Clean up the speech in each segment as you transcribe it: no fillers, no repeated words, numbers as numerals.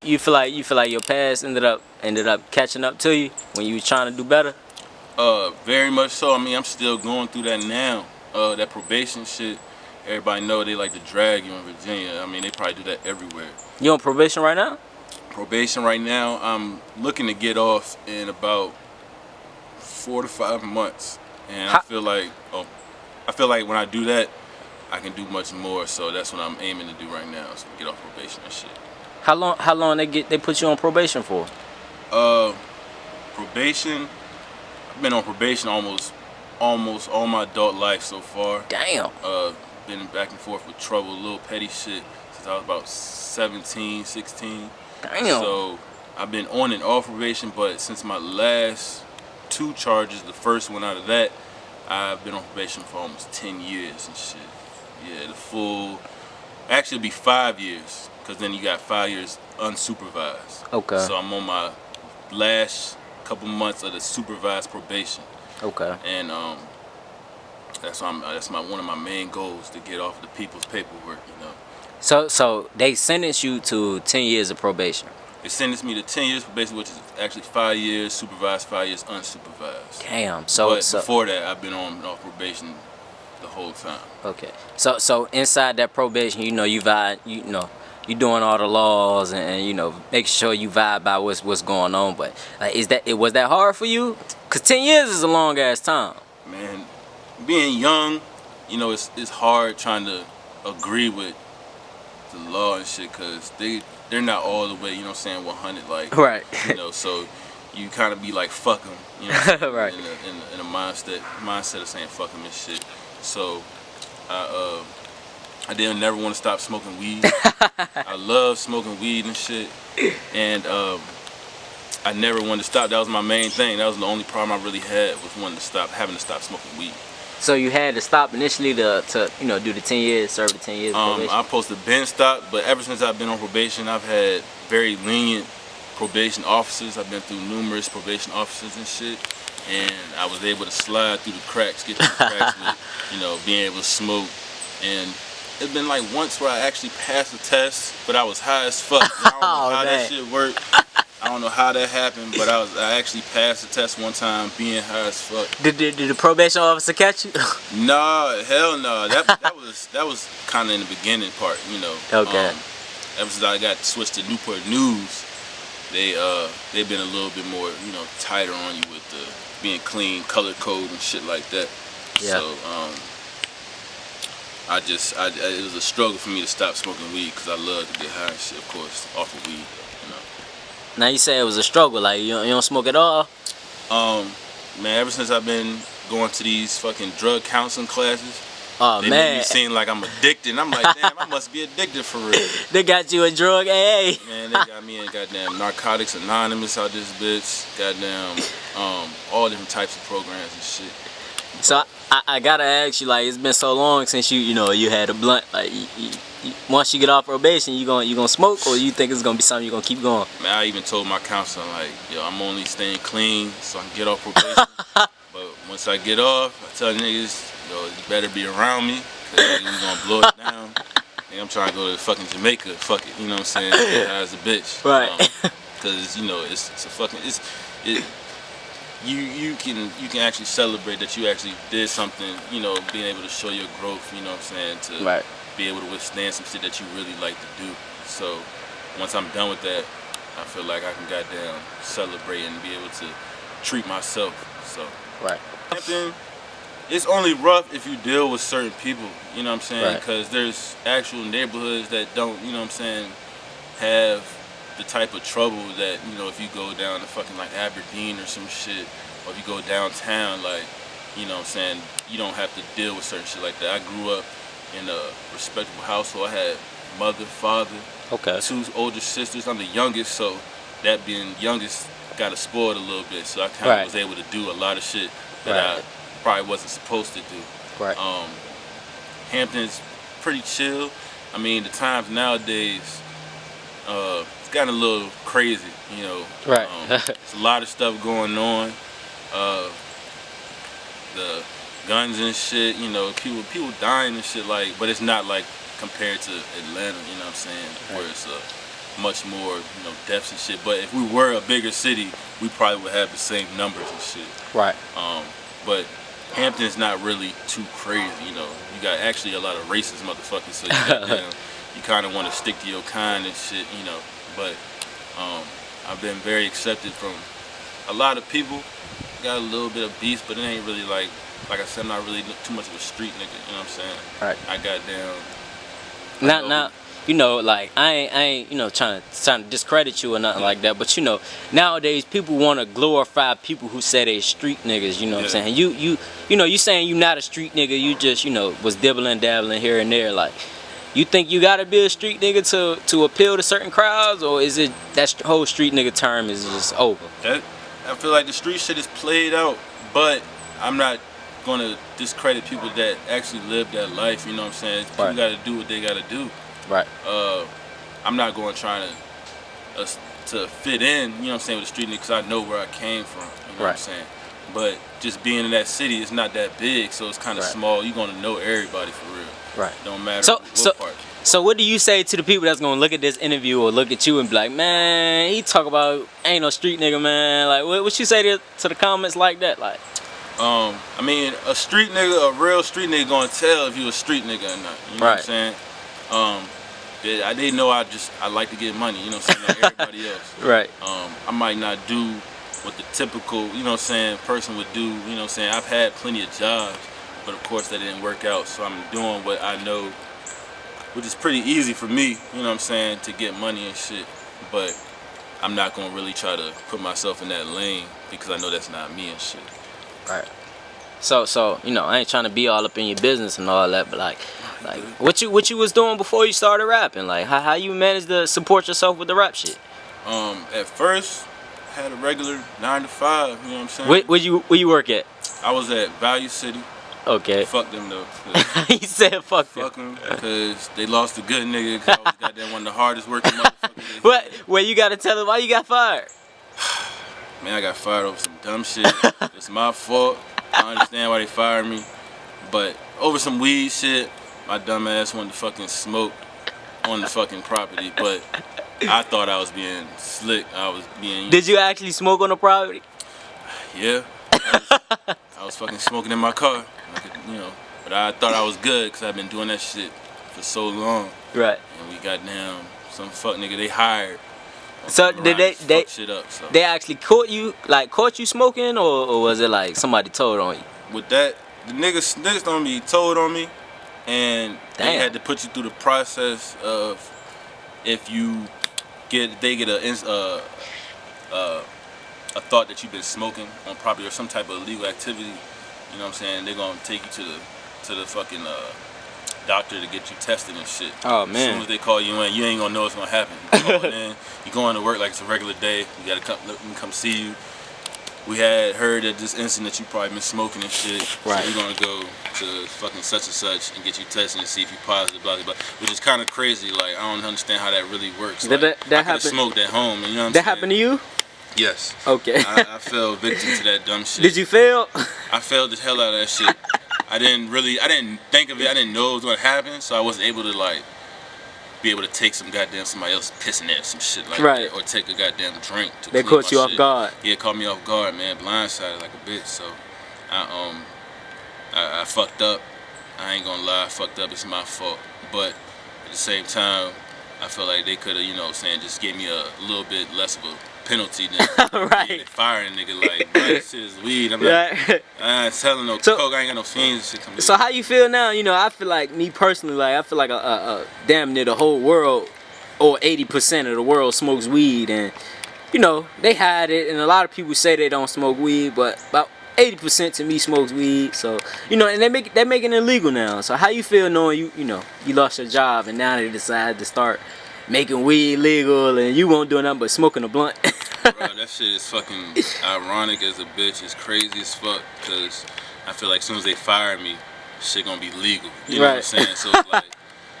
you feel like your past ended up catching up to you when you was trying to do better? Very much so. I mean, I'm still going through that now. That probation shit. Everybody know they like to drag you in Virginia. I mean, they probably do that everywhere. You on probation right now? Probation right now, I'm looking to get off in about 4 to 5 months, and I feel like when I do that, I can do much more. So that's what I'm aiming to do right now, so get off probation and shit. How long they put you on probation for? Probation. I've been on probation almost all my adult life so far. Damn. Been back and forth with trouble, little petty shit since I was about 17, 16. Damn. So I've been on and off probation, but since my last 2 charges, the first one out of that, I've been on probation for almost 10 years and shit. Yeah, the full, actually it'll be 5 years, because then you got 5 years unsupervised. Okay. So I'm on my last couple months of the supervised probation. Okay. And that's one of my main goals, to get off the people's paperwork, you know. So they sentenced you to 10 years of probation. They sentenced me to 10 years probation, which is actually 5 years supervised, 5 years unsupervised. Damn. But before that, I've been on and off probation the whole time. Okay. So inside that probation, you doing all the laws and making sure you vibe by what's going on. But was that hard for you? Cause 10 years is a long ass time. Man, being young, it's hard trying to agree with the law and shit, cause they're not all the way, 100, like, right. So you kind of be like, fuck them, right. In a mindset of saying fuck them and shit. So I didn't never want to stop smoking weed. I love smoking weed and shit, and I never wanted to stop. That was my main thing. That was the only problem I really had, was having to stop smoking weed. So you had to stop initially to do the 10 years, serve the 10 years probation? I'm supposed to been stopped, but ever since I've been on probation, I've had very lenient probation officers. I've been through numerous probation officers and shit, and I was able to slide through the cracks, get through the cracks with, being able to smoke. And it's been like once where I actually passed the test, but I was high as fuck. I don't know how that shit worked. I don't know how that happened, but I actually passed the test one time being high as fuck. Did the probation officer catch you? Nah, hell no. That was kind of in the beginning part, Okay. Ever since I got switched to Newport News, they've been a little bit more, tighter on you with the being clean, color code and shit like that. Yeah. So it was a struggle for me to stop smoking weed, because I love to get high and shit, of course, off of weed. Now you say it was a struggle, like you don't smoke at all? Man, ever since I've been going to these fucking drug counseling classes, they make me seem like I'm addicted. And I'm like, damn, I must be addicted for real. They got you a drug AA. Man, they got me in goddamn Narcotics Anonymous out this bitch. Goddamn, all different types of programs and shit. So I gotta ask you, like, it's been so long since you had a blunt. Like, once you get off probation, you gonna smoke, or you think it's gonna be something you gonna keep going? Man, I even told my counselor, like, yo, I'm only staying clean so I can get off probation. But once I get off, I tell niggas, yo, you better be around me, cause we gonna blow it down. And I'm trying to go to fucking Jamaica. Fuck it, you know what I'm saying? Get high as a bitch. Right. Cause it's a fucking You can actually celebrate that you actually did something, being able to show your growth, you know what I'm saying, to right. be able to withstand some shit that you really like to do. So once I'm done with that, I feel like I can goddamn celebrate and be able to treat myself. So right. It's only rough if you deal with certain people, you know what I'm saying, right. because there's actual neighborhoods that don't, you know what I'm saying, have the type of trouble that, if you go down to fucking like Aberdeen or some shit, or if you go downtown, like, you know what I'm saying, you don't have to deal with certain shit like that. I grew up in a respectable household. I had mother, father, okay, 2 older sisters. I'm the youngest, so that being youngest got us spoiled a little bit. So I kind of was able to do a lot of shit that I probably wasn't supposed to do. Right. Hampton's pretty chill. I mean, the times nowadays, it's gotten a little crazy, Right. There's a lot of stuff going on. The guns and shit, people dying and shit, like, but it's not like compared to Atlanta, you know what I'm saying, where it's much more, you know, deaths and shit. But if we were a bigger city, we probably would have the same numbers and shit. Right. But Hampton's not really too crazy, you know. You got actually a lot of racist motherfuckers, so you kind of want to stick to your kind and shit, you know. But I've been very accepted from a lot of people. Got a little bit of beef, but it ain't really like I said, I'm not really too much of a street nigga, you know what I'm saying? Right. I got down. Now, you know, like I ain't, you know, trying to discredit you or nothing like that. But you know, nowadays people want to glorify people who say they street niggas. You know what I'm saying? You know, you saying you not a street nigga. You just, you know, was dibbling dabbling here and there. Like, you think you gotta be a street nigga to appeal to certain crowds, or is it that whole street nigga term is just over? I feel like the street shit is played out, but I'm not gonna discredit people that actually live that life. You know what I'm saying? People gotta do what they gotta do. Right. I'm not going trying to fit in, you know what I'm saying, with the street nigga, because I know where I came from, you know what I'm saying. But just being in that city, it's not that big, so it's kind of small. You're gonna know everybody for real. Right. Don't matter what part. So what do you say to the people that's gonna look at this interview or look at you and be like, man, he talk about ain't no street nigga, man? Like, what you say to the comments like that? Like, I mean, a street nigga, a real street nigga, gonna tell if you a street nigga or not. You know what I'm saying? I didn't know I like to get money, you know what I'm saying, like everybody else. Right. I might not do what the typical, you know what I'm saying, person would do, you know what I'm saying. I've had plenty of jobs, but of course that didn't work out, so I'm doing what I know, which is pretty easy for me, you know what I'm saying, to get money and shit. But I'm not gonna really try to put myself in that lane because I know that's not me and shit. Right. So you know, I ain't trying to be all up in your business and all that, but like what you was doing before you started rapping? Like how you managed to support yourself with the rap shit? At first, I had a regular 9 to 5. You know what I'm saying? Where you work at? I was at Value City. Okay. Fuck them though. He said fuck them. Fuck them because they lost a good nigga. Cause I was goddamn one of the hardest working motherfuckers. What? Well, you gotta tell them why you got fired. Man, I got fired over some dumb shit. It's my fault. I understand why they fired me, but over some weed shit, my dumb ass wanted to fucking smoke on the fucking property, but I thought I was being slick. I was being. Did you actually smoke on the property? Yeah. I was fucking smoking in my car, you know. But I thought I was good because I've been doing that shit for so long. Right. And we got down some fuck nigga they hired. So did they shit up, so. They actually caught you smoking, or was it like somebody told on you? With that, the nigga snitched on me, told on me, and they had to put you through the process of if they get a thought that you've been smoking on property or some type of illegal activity, you know what I'm saying, they're gonna take you to the fucking doctor to get you tested and shit. Oh man. As soon as they call you in, you ain't gonna know what's gonna happen. You going to work like it's a regular day. You gotta come see you. We had heard that this incident you probably been smoking and shit. Right. So we're gonna go to fucking such and such and get you tested and see if you positive, blah blah blah. Which is kind of crazy. Like I don't understand how that really works. Like, that I could have smoked at home, and you know what I'm saying? That happened to you? Yes. Okay. I fell victim to that dumb shit. Did you fail? I failed the hell out of that shit. I didn't think of it. I didn't know it was gonna happen, so I wasn't able to be able to take somebody else pissing at some shit like that, or take a goddamn drink to They clean caught my you off shit. guard. Yeah, it caught me off guard, man. Blindsided like a bitch. So I fucked up. I ain't gonna lie, I fucked up. It's my fault. But at the same time, I feel like they could have, you know what I'm saying, just gave me a little bit less of a penalty than right. firing a nigga like, this shit is weed. I'm not, I ain't selling no coke, I ain't got no fiends and shit coming. So how you feel now? You know, I feel like, me personally, like I feel like a damn near the whole world, or 80% of the world smokes weed, and you know, they hide it, and a lot of people say they don't smoke weed, but about 80% to me smokes weed. So, you know, and they're making it illegal now. So how you feel knowing you know, you lost your job and now they decided to start making weed legal and you won't do nothing but smoking a blunt? Bro, that shit is fucking ironic as a bitch. It's crazy as fuck because I feel like as soon as they fire me, shit gonna be legal. You know what I'm saying? So it's like,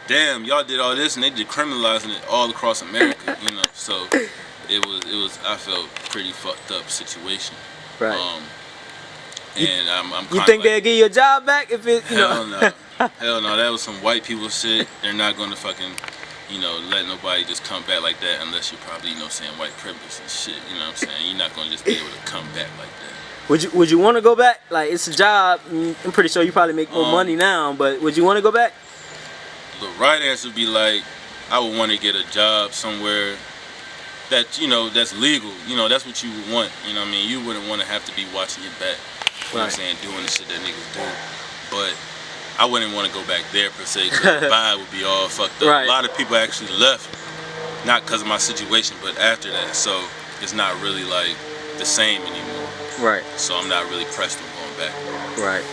damn, y'all did all this and they decriminalizing it all across America, you know? So it was I felt pretty fucked up situation. Right. And I'm you think they'll give you a job back if it, you know? Hell no. Hell no. That was some white people shit. They're not gonna fucking you know, let nobody just come back like that unless you're probably, you know, saying white privilege and shit. You know what I'm saying? You're not gonna just be able to come back like that. Would you want to go back? Like, it's a job. I'm pretty sure you probably make more money now, but would you want to go back? The right answer would be like, I would want to get a job somewhere that, you know, that's legal. You know, that's what you would want. You know what I mean? You wouldn't want to have to be watching your back. You know what I'm saying? Doing the shit that niggas do. But I wouldn't want to go back there per se, because the vibe would be all fucked up. Right. A lot of people actually left, not because of my situation, but after that. So it's not really like the same anymore. Right. So I'm not really pressed on going back. Right.